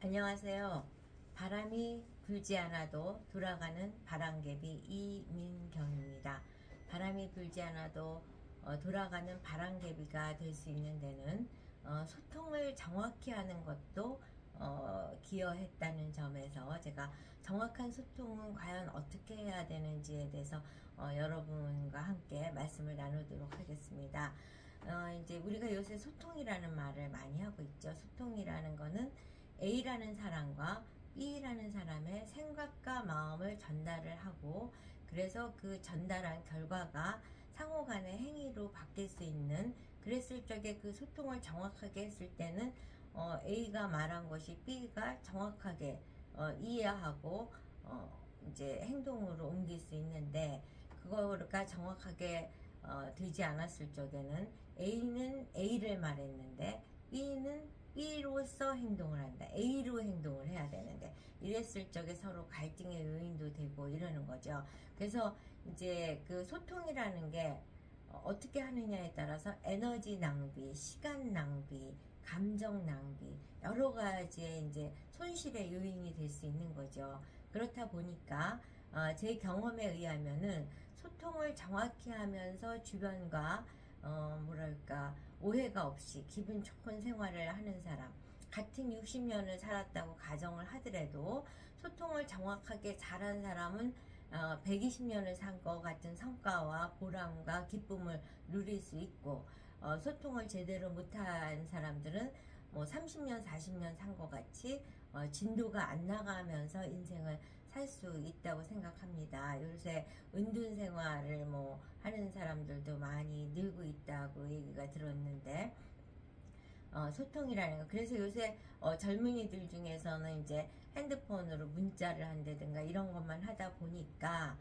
안녕하세요. 바람이 불지 않아도 돌아가는 바람개비 이민경입니다. 바람이 불지 않아도 돌아가는 바람개비가 될 수 있는 데는 소통을 정확히 하는 것도 기여했다는 점에서 제가 정확한 소통은 과연 어떻게 해야 되는지에 대해서 여러분과 함께 말씀을 나누도록 하겠습니다. 이제 우리가 요새 소통이라는 말을 많이 하고 있죠. 소통이라는 거는 A라는 사람과 B라는 사람의 생각과 마음을 전달을 하고, 그래서 그 전달한 결과가 상호 간의 행위로 바뀔 수 있는, 그랬을 적에 그 소통을 정확하게 했을 때는 A가 말한 것이 B가 정확하게 이해하고 이제 행동으로 옮길 수 있는데, 그거가 정확하게 되지 않았을 적에는 A는 A를 말했는데 B는 B로서 행동을 한다. A로 행동을 해야 되는데, 이랬을 적에 서로 갈등의 요인도 되고 이러는 거죠. 그래서 이제 그 소통이라는 게 어떻게 하느냐에 따라서 에너지 낭비, 시간 낭비, 감정 낭비, 여러 가지의 이제 손실의 요인이 될 수 있는 거죠. 그렇다 보니까 제 경험에 의하면은 소통을 정확히 하면서 주변과 뭐랄까 오해가 없이 기분 좋은 생활을 하는 사람, 같은 60년을 살았다고 가정을 하더라도 소통을 정확하게 잘한 사람은 120년을 산 것 같은 성과와 보람과 기쁨을 누릴 수 있고, 소통을 제대로 못한 사람들은 뭐 30년 40년 산 것 같이 진도가 안 나가면서 인생을 살 수 있다고 생각합니다. 요새 은둔 생활을 뭐 하는 사람들도 많이 늘고 있다고 얘기가 들었는데, 소통이라는 거. 그래서 요새 젊은이들 중에서는 이제 핸드폰으로 문자를 한다든가 이런 것만 하다 보니까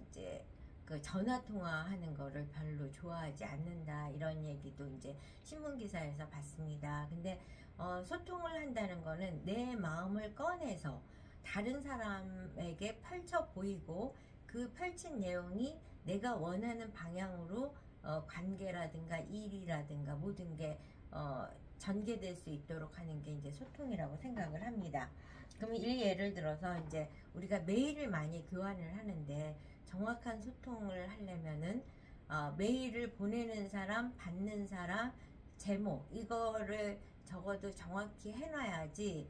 이제 그 전화 통화하는 거를 별로 좋아하지 않는다, 이런 얘기도 이제 신문 기사에서 봤습니다. 근데 소통을 한다는 거는 내 마음을 꺼내서 다른 사람에게 펼쳐 보이고, 그 펼친 내용이 내가 원하는 방향으로 관계라든가 일이라든가 모든 게 전개될 수 있도록 하는 게 이제 소통이라고 생각을 합니다. 그럼 예를 들어서 이제 우리가 메일을 많이 교환을 하는데, 정확한 소통을 하려면은 메일을 보내는 사람, 받는 사람, 제목, 이거를 적어도 정확히 해놔야지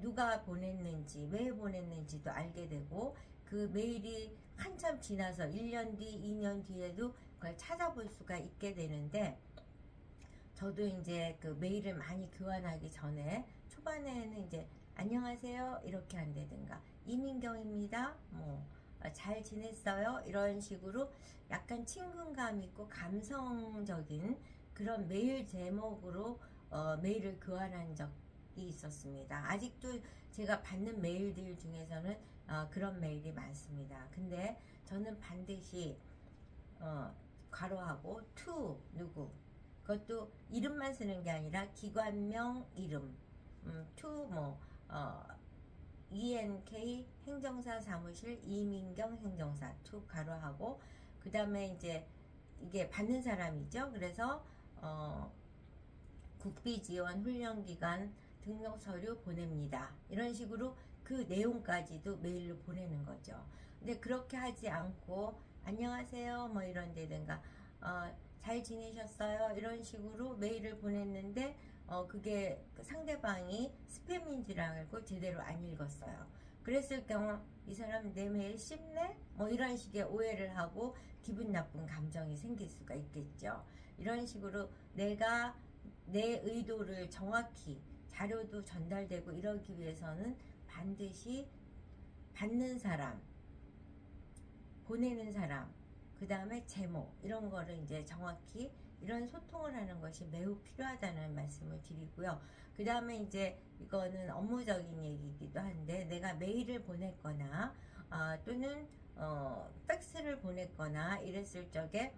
누가 보냈는지, 왜 보냈는지도 알게 되고, 그 메일이 한참 지나서 1년 뒤, 2년 뒤에도 그걸 찾아볼 수가 있게 되는데, 저도 이제 그 메일을 많이 교환하기 전에 초반에는 이제 안녕하세요 이렇게 한다든가, 이민경입니다, 뭐 잘 지냈어요, 이런 식으로 약간 친근감 있고 감성적인 그런 메일 제목으로 메일을 교환한 적이 있었습니다. 아직도 제가 받는 메일들 중에서는 그런 메일이 많습니다. 근데 저는 반드시 괄호하고 to 누구, 그것도 이름만 쓰는 게 아니라 기관명 이름, to 뭐 ENK 행정사 사무실 이민경 행정사 to 괄호하고, 그 다음에 이제 이게 받는 사람이죠. 그래서 국비지원 훈련기관 등록 서류 보냅니다, 이런 식으로 그 내용까지도 메일로 보내는 거죠. 근데 그렇게 하지 않고 안녕하세요 뭐 이런 데든가 잘 지내셨어요 이런 식으로 메일을 보냈는데 그게 상대방이 스팸인 줄 알고 제대로 안 읽었어요. 그랬을 경우 이 사람 내 메일 씹네? 뭐 이런 식의 오해를 하고 기분 나쁜 감정이 생길 수가 있겠죠. 이런 식으로 내가 내 의도를 정확히 자료도 전달되고 이러기 위해서는 반드시 받는 사람, 보내는 사람, 그 다음에 제목, 이런 거를 이제 정확히 이런 소통을 하는 것이 매우 필요하다는 말씀을 드리고요. 그 다음에 이제 이거는 업무적인 얘기이기도 한데, 내가 메일을 보냈거나 또는 팩스를 보냈거나 이랬을 적에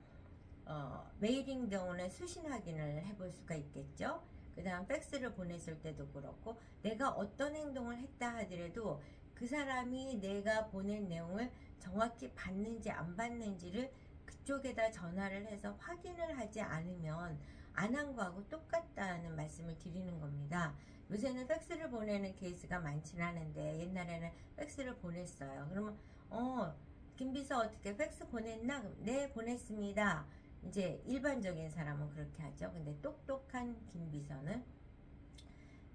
메일인 경우는 수신 확인을 해볼 수가 있겠죠. 그 다음 팩스를 보냈을 때도 그렇고, 내가 어떤 행동을 했다 하더라도 그 사람이 내가 보낸 내용을 정확히 받는지 안 받는지를 그쪽에다 전화를 해서 확인을 하지 않으면 안 한 거하고 똑같다는 말씀을 드리는 겁니다. 요새는 팩스를 보내는 케이스가 많지는 않은데 옛날에는 팩스를 보냈어요. 그러면 김비서 어떻게 팩스 보냈나? 네, 보냈습니다. 이제 일반적인 사람은 그렇게 하죠. 근데 똑똑한 김비서는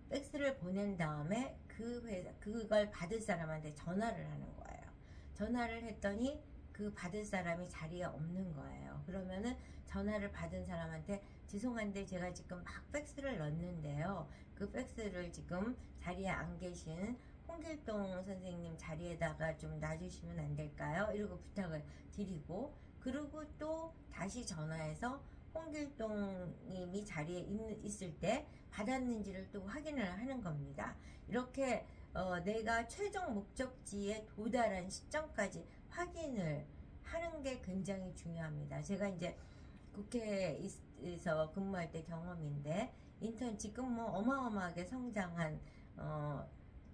팩스를 보낸 다음에 그걸 받을 사람한테 전화를 하는 거예요. 전화를 했더니 그 받을 사람이 자리에 없는 거예요. 그러면은 전화를 받은 사람한테 죄송한데 제가 지금 막 팩스를 넣었는데요. 그 팩스를 지금 자리에 안 계신 홍길동 선생님 자리에다가 좀 놔주시면 안 될까요? 이러고 부탁을 드리고, 그리고 또 다시 전화해서 홍길동님이 자리에 있을 때 받았는지를 또 확인을 하는 겁니다. 이렇게 내가 최종 목적지에 도달한 시점까지 확인을 하는 게 굉장히 중요합니다. 제가 이제 국회에서 근무할 때 경험인데, 인턴 지금 뭐 어마어마하게 성장한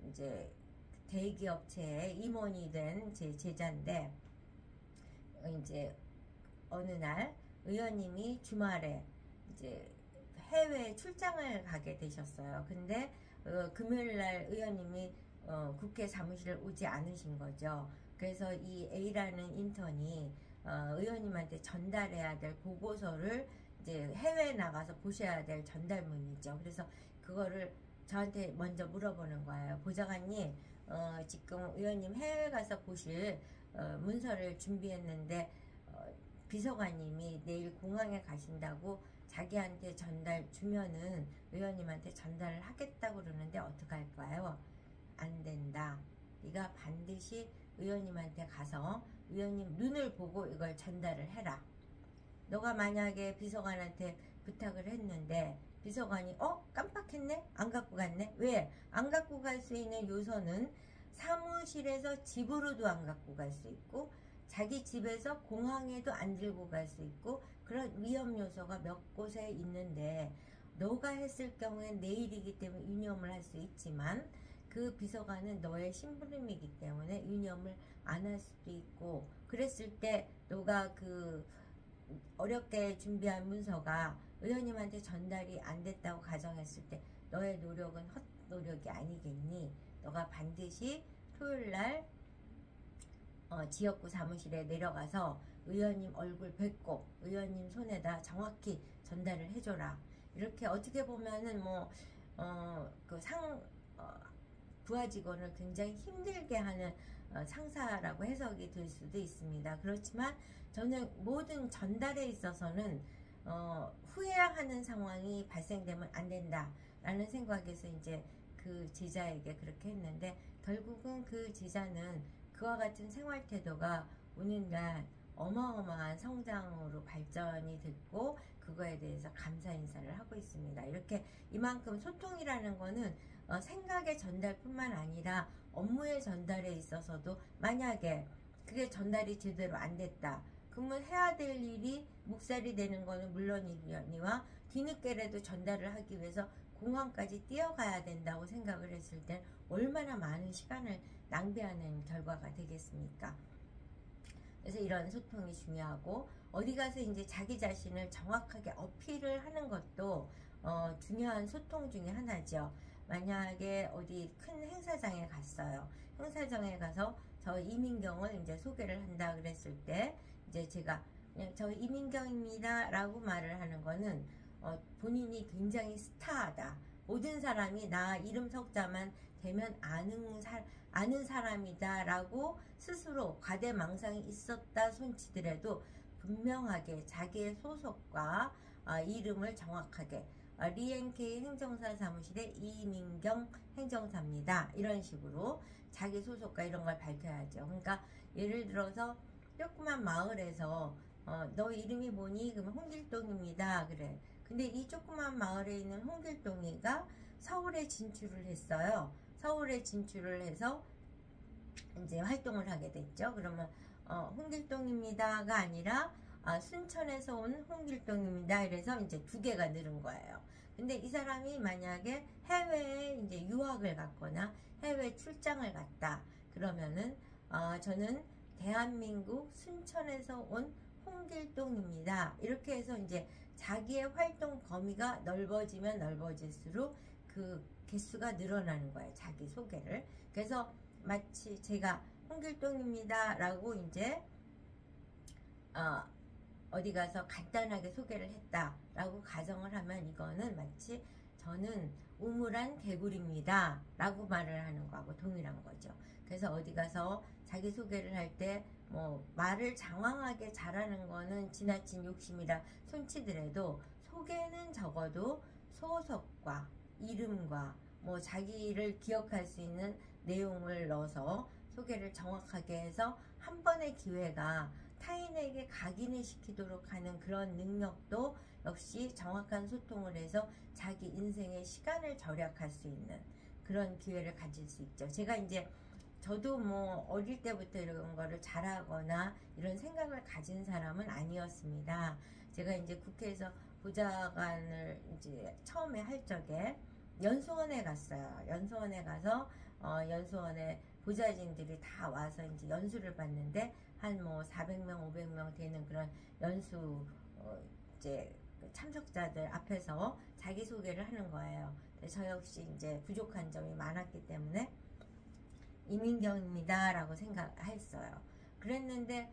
이제 대기업체의 임원이 된 제 제자인데, 이제 어느 날 의원님이 주말에 이제 해외 출장을 가게 되셨어요. 근데 금요일날 의원님이 국회 사무실에 오지 않으신 거죠. 그래서 이 A라는 인턴이 의원님한테 전달해야 될 보고서를 이제 해외에 나가서 보셔야 될 전달문이죠. 그래서 그거를 저한테 먼저 물어보는 거예요. 보좌관님, 지금 의원님 해외 가서 보실 문서를 준비했는데 비서관님이 내일 공항에 가신다고 자기한테 주면은 의원님한테 전달을 하겠다고 그러는데 어떡할까요? 안 된다. 네가 반드시 의원님한테 가서 의원님 눈을 보고 이걸 전달을 해라. 너가 만약에 비서관한테 부탁을 했는데 비서관이 깜빡했네? 안 갖고 갔네? 왜? 안 갖고 갈 수 있는 요소는 사무실에서 집으로도 안 갖고 갈 수 있고, 자기 집에서 공항에도 안 들고 갈 수 있고, 그런 위험 요소가 몇 곳에 있는데, 너가 했을 경우엔 내일이기 때문에 유념을 할 수 있지만 그 비서관은 너의 심부름이기 때문에 유념을 안 할 수도 있고, 그랬을 때 너가 그 어렵게 준비한 문서가 의원님한테 전달이 안 됐다고 가정했을 때 너의 노력은 헛노력이 아니겠니? 너가 반드시 토요일날 지역구 사무실에 내려가서 의원님 얼굴 뵙고 의원님 손에다 정확히 전달을 해줘라. 이렇게 어떻게 보면은 부하 직원을 굉장히 힘들게 하는 상사라고 해석이 될 수도 있습니다. 그렇지만 저는 모든 전달에 있어서는 후회하는 상황이 발생되면 안 된다 라는 생각에서 이제 그 제자에게 그렇게 했는데, 결국은 그 제자는 그와 같은 생활 태도가 오늘날 어마어마한 성장으로 발전이 됐고, 그거에 대해서 감사 인사를 하고 있습니다. 이렇게 이만큼 소통이라는 거는 생각의 전달뿐만 아니라 업무의 전달에 있어서도 만약에 그게 전달이 제대로 안 됐다. 그러면 해야 될 일이 묵살이 되는 거는 물론이니와 뒤늦게라도 전달을 하기 위해서 공항까지 뛰어가야 된다고 생각을 했을 땐 얼마나 많은 시간을 낭비하는 결과가 되겠습니까? 그래서 이런 소통이 중요하고, 어디 가서 이제 자기 자신을 정확하게 어필을 하는 것도 중요한 소통 중에 하나죠. 만약에 어디 큰 행사장에 갔어요. 행사장에 가서 저 이민경을 이제 소개를 한다 그랬을 때, 이제 제가 그냥 저 이민경입니다 라고 말을 하는 거는 본인이 굉장히 스타하다. 모든 사람이 나 이름 석자만 되면 아는 사람이다 라고 스스로 과대망상이 있었다 손치더라도 분명하게 자기의 소속과 이름을 정확하게 리엔케이 행정사 사무실의 이민경 행정사입니다. 이런 식으로 자기 소속과 이런 걸 밝혀야죠. 그러니까 예를 들어서 조그만 마을에서 너 이름이 뭐니? 그러면 홍길동입니다. 그래. 근데 이 조그만 마을에 있는 홍길동이가 서울에 진출을 했어요. 서울에 진출을 해서 이제 활동을 하게 됐죠. 그러면 홍길동입니다가 아니라 순천에서 온 홍길동입니다. 이래서 이제 두 개가 늘은 거예요. 근데 이 사람이 만약에 해외에 이제 유학을 갔거나 해외 출장을 갔다. 그러면은 저는 대한민국 순천에서 온 홍길동입니다. 이렇게 해서 이제 자기의 활동 범위가 넓어지면 넓어질수록 그 그 개수가 늘어나는 거예요. 자기 소개를. 그래서 마치 제가 홍길동입니다 라고 이제 어디 가서 간단하게 소개를 했다라고 가정을 하면 이거는 마치 저는 우물안 개구리입니다 라고 말을 하는 거하고 동일한 거죠. 그래서 어디 가서 자기소개를 할 때 뭐 말을 장황하게 잘하는 거는 지나친 욕심이라 손치더라도 소개는 적어도 소속과 이름과 뭐 자기를 기억할 수 있는 내용을 넣어서 소개를 정확하게 해서 한 번의 기회가 타인에게 각인을 시키도록 하는 그런 능력도 역시 정확한 소통을 해서 자기 인생의 시간을 절약할 수 있는 그런 기회를 가질 수 있죠. 제가 이제 저도 뭐 어릴 때부터 이런 거를 잘하거나 이런 생각을 가진 사람은 아니었습니다. 제가 이제 국회에서 보좌관을 이제 처음에 할 적에 연수원에 갔어요. 연수원에 가서 연수원에 보좌진들이 다 와서 이제 연수를 받는데 한 뭐 400명, 500명 되는 그런 연수 이제 참석자들 앞에서 자기소개를 하는 거예요. 저 역시 이제 부족한 점이 많았기 때문에 이민경입니다 라고 생각했어요. 그랬는데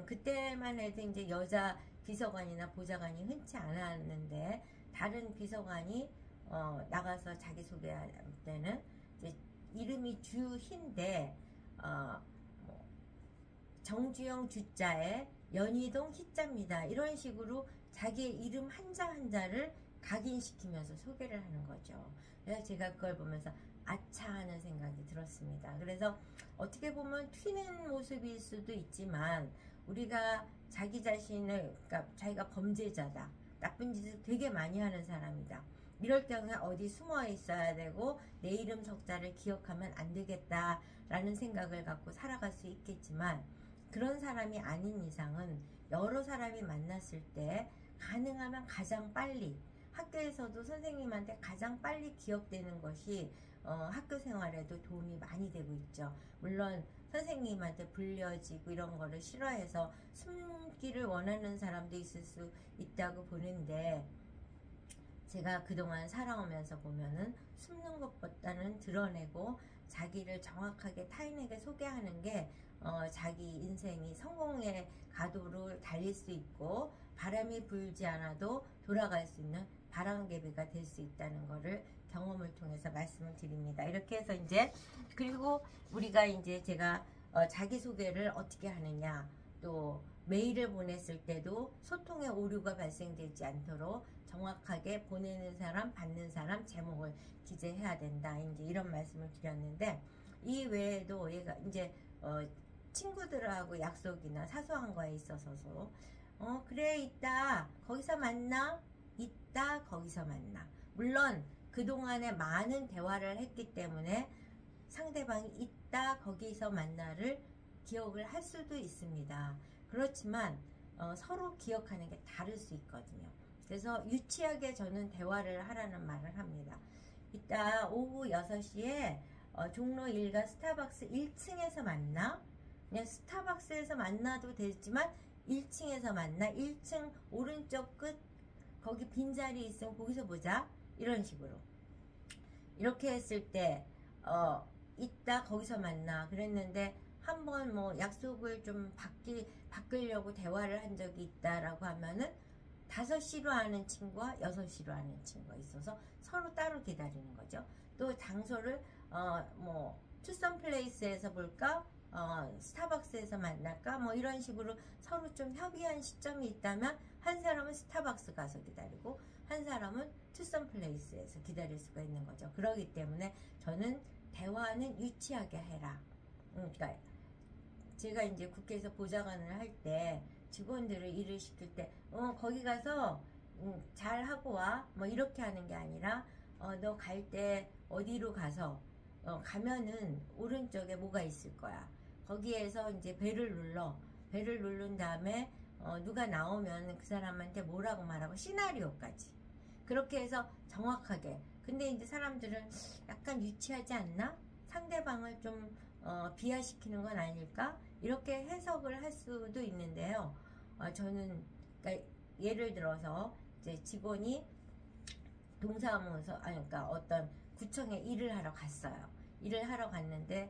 그때만 해도 이제 여자 비서관이나 보좌관이 흔치 않았는데 다른 비서관이 나가서 자기소개할 때는 이제 이름이 주희인데 정주영 주자에 연희동 희자입니다. 이런 식으로 자기의 이름 한자 한자를 각인시키면서 소개를 하는 거죠. 그래서 제가 그걸 보면서 아차 하는 생각이 들었습니다. 그래서 어떻게 보면 튀는 모습일 수도 있지만 우리가 자기 자신을 그러니까 자기가 범죄자다. 나쁜 짓을 되게 많이 하는 사람이다. 이럴 경우에 어디 숨어 있어야 되고 내 이름 석자를 기억하면 안 되겠다라는 생각을 갖고 살아갈 수 있겠지만 그런 사람이 아닌 이상은 여러 사람이 만났을 때 가능하면 가장 빨리 학교에서도 선생님한테 가장 빨리 기억되는 것이 학교 생활에도 도움이 많이 되고 있죠. 물론 선생님한테 불려지고 이런 거를 싫어해서 숨기를 원하는 사람도 있을 수 있다고 보는데 제가 그동안 살아오면서 보면은 숨는 것보다는 드러내고 자기를 정확하게 타인에게 소개하는 게 자기 인생이 성공의 가도를 달릴 수 있고 바람이 불지 않아도 돌아갈 수 있는 바람개비가 될 수 있다는 거를 경험을 통해서 말씀을 드립니다. 이렇게 해서 이제 그리고 우리가 이제 제가 자기소개를 어떻게 하느냐 또 메일을 보냈을 때도 소통의 오류가 발생되지 않도록 정확하게 보내는 사람, 받는 사람 제목을 기재해야 된다. 이제 이런 말씀을 드렸는데 이 외에도 얘가 이제 친구들하고 약속이나 사소한 거에 있어서도 그래 이따 거기서 만나 이따 거기서 만나 물론 그동안에 많은 대화를 했기 때문에 상대방이 이따 거기서 만나를 기억을 할 수도 있습니다. 그렇지만 서로 기억하는 게 다를 수 있거든요. 그래서 유치하게 저는 대화를 하라는 말을 합니다. 이따 오후 6시에 종로 1가 스타벅스 1층에서 만나. 그냥 스타벅스에서 만나도 되지만 1층에서 만나. 1층 오른쪽 끝 거기 빈자리 있으면 거기서 보자. 이런 식으로 이렇게 했을 때 이따 거기서 만나 그랬는데 한번 뭐 약속을 좀 바꾸려고 대화를 한 적이 있다라고 하면은 5시로 하는 친구와 6시로 하는 친구가 있어서 서로 따로 기다리는 거죠. 또 장소를 뭐 투썸플레이스에서 볼까 스타벅스에서 만날까 뭐 이런 식으로 서로 좀 협의한 시점이 있다면 한 사람은 스타벅스 가서 기다리고 한 사람은 투썸플레이스에서 기다릴 수가 있는 거죠. 그렇기 때문에 저는 대화는 유치하게 해라. 그러니까 제가 이제 국회에서 보좌관을 할 때 직원들을 일을 시킬 때 거기 가서 잘 하고 와 뭐 이렇게 하는 게 아니라 너 갈 때 어디로 가서 가면은 오른쪽에 뭐가 있을 거야. 거기에서 이제 벨을 누른 다음에 누가 나오면 그 사람한테 뭐라고 말하고 시나리오까지 그렇게 해서 정확하게. 근데 이제 사람들은 약간 유치하지 않나? 상대방을 좀 비하시키는 건 아닐까? 이렇게 해석을 할 수도 있는데요. 저는 그러니까 예를 들어서 이제 직원이 동사무소 그러니까 어떤 구청에 일을 하러 갔어요. 일을 하러 갔는데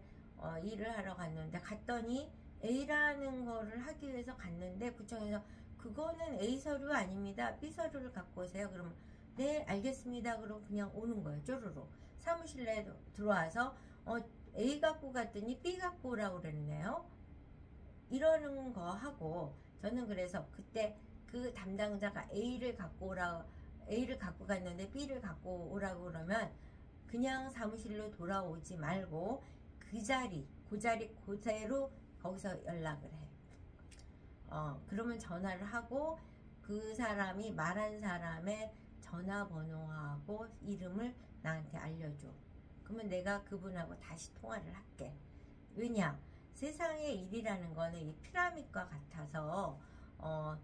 갔더니 A라는 거를 하기 위해서 갔는데 구청에서 그거는 A 서류 아닙니다. B 서류를 갖고 오세요. 그러면 네 알겠습니다. 그러고 그냥 오는 거예요. 쪼르르 사무실 내에 들어와서 A 갖고 갔더니 B 갖고 오라고 그랬네요. 이러는 거 하고 저는 그래서 그때 그 담당자가 A를 갖고 갔는데 B를 갖고 오라고 그러면 그냥 사무실로 돌아오지 말고 그 자리 그대로 거기서 연락을 해. 그러면 전화를 하고 그 사람이 말한 사람의 전화번호하고 이름을 나한테 알려줘. 그러면 내가 그분하고 다시 통화를 할게. 왜냐? 세상의 일이라는 거는 이 피라밋과 같아서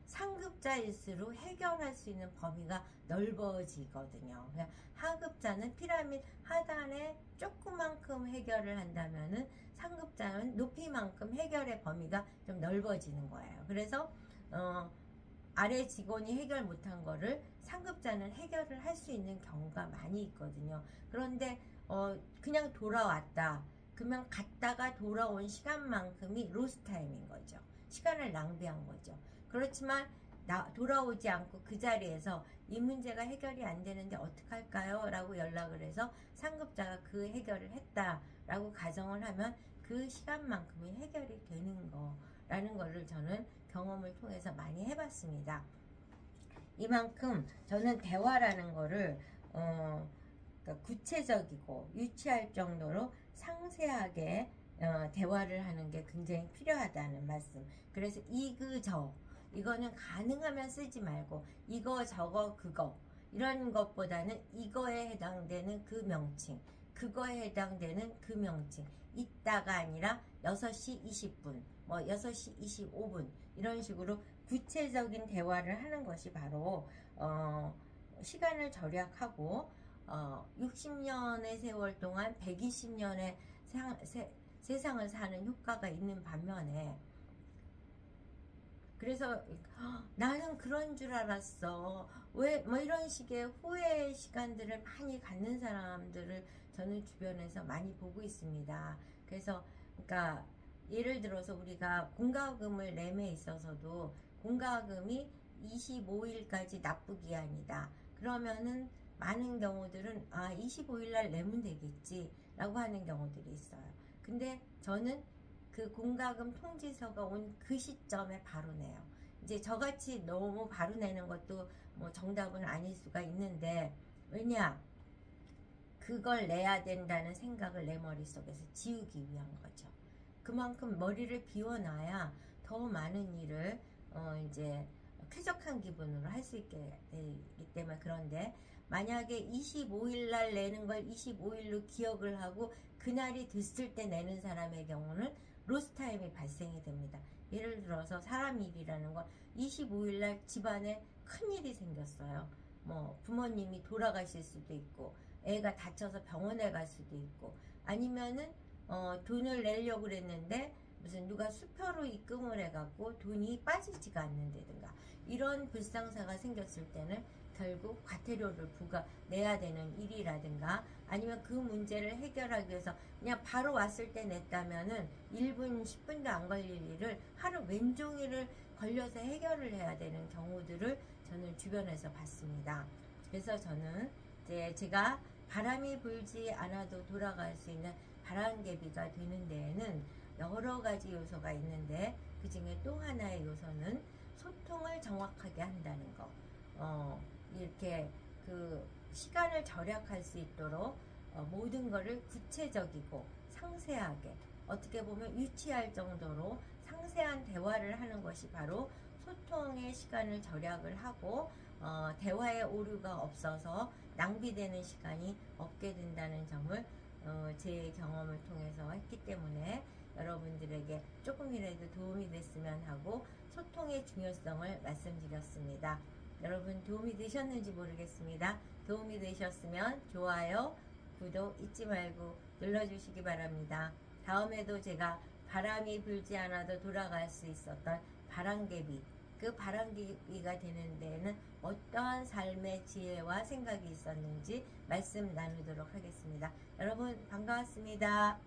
상급자일수록 해결할 수 있는 범위가 넓어지거든요. 하급자는 피라밋 하단에 조그만큼 해결을 한다면은 상급자는 높이만큼 해결의 범위가 좀 넓어지는 거예요. 그래서 아래 직원이 해결 못한 거를 상급자는 해결을 할 수 있는 경우가 많이 있거든요. 그런데 그냥 돌아왔다. 그러면 갔다가 돌아온 시간만큼이 로스타임인 거죠. 시간을 낭비한 거죠. 그렇지만 돌아오지 않고 그 자리에서 이 문제가 해결이 안 되는데 어떡할까요? 라고 연락을 해서 상급자가 그 해결을 했다라고 가정을 하면 그 시간만큼이 해결이 되는 거라는 거를 저는 경험을 통해서 많이 해봤습니다. 이만큼 저는 대화라는 거를 그러니까 구체적이고 유치할 정도로 상세하게 대화를 하는 게 굉장히 필요하다는 말씀. 그래서 이거는 가능하면 쓰지 말고 이거 저거 그거 이런 것보다는 이거에 해당되는 그 명칭, 그거에 해당되는 그 명칭, 이따가 아니라 6시 20분 뭐 6시 25분 이런 식으로 구체적인 대화를 하는 것이 바로 시간을 절약하고 60년의 세월 동안 120년의 세상을 사는 효과가 있는 반면에, 그래서 나는 그런 줄 알았어, 왜 뭐 이런 식의 후회의 시간들을 많이 갖는 사람들을 저는 주변에서 많이 보고 있습니다. 그래서 그러니까 예를 들어서 우리가 공과금을 램에 있어서도 공과금이 25일까지 납부기한이다. 그러면은 많은 경우들은 25일날 내면 되겠지 라고 하는 경우들이 있어요. 근데 저는 그 공과금 통지서가 온 그 시점에 바로 내요. 이제 저같이 너무 바로 내는 것도 뭐 정답은 아닐 수가 있는데, 왜냐? 그걸 내야 된다는 생각을 내 머릿속에서 지우기 위한 거죠. 그만큼 머리를 비워놔야 더 많은 일을 이제 쾌적한 기분으로 할 수 있게 되기 때문에. 그런데 만약에 25일 날 내는 걸 25일로 기억을 하고 그날이 됐을 때 내는 사람의 경우는 로스타임이 발생이 됩니다. 예를 들어서 사람 일이라는 건 25일 날 집안에 큰일이 생겼어요. 뭐 부모님이 돌아가실 수도 있고, 애가 다쳐서 병원에 갈 수도 있고, 아니면은 돈을 내려고 그랬는데 무슨 누가 수표로 입금을 해갖고 돈이 빠지지가 않는다든가, 이런 불상사가 생겼을 때는 결국 과태료를 내야 되는 일이라든가, 아니면 그 문제를 해결하기 위해서 그냥 바로 왔을 때 냈다면은 1분 10분도 안 걸릴 일을 하루 왼종일을 걸려서 해결을 해야 되는 경우들을 저는 주변에서 봤습니다. 그래서 저는 이제 제가 바람이 불지 않아도 돌아갈 수 있는 바람개비가 되는 데에는 여러 가지 요소가 있는데, 그 중에 또 하나의 요소는 소통을 정확하게 한다는 거. 이렇게 그 시간을 절약할 수 있도록 모든 것을 구체적이고 상세하게, 어떻게 보면 유치할 정도로 상세한 대화를 하는 것이 바로 소통의 시간을 절약을 하고 대화의 오류가 없어서 낭비되는 시간이 없게 된다는 점을 제 경험을 통해서 했기 때문에 여러분들에게 조금이라도 도움이 됐으면 하고 소통의 중요성을 말씀드렸습니다. 여러분 도움이 되셨는지 모르겠습니다. 도움이 되셨으면 좋아요, 구독 잊지 말고 눌러주시기 바랍니다. 다음에도 제가 바람이 불지 않아도 돌아갈 수 있었던 바람개비 그 바람개비가 되는 데에는 어떠한 삶의 지혜와 생각이 있었는지 말씀 나누도록 하겠습니다. 여러분 반가웠습니다.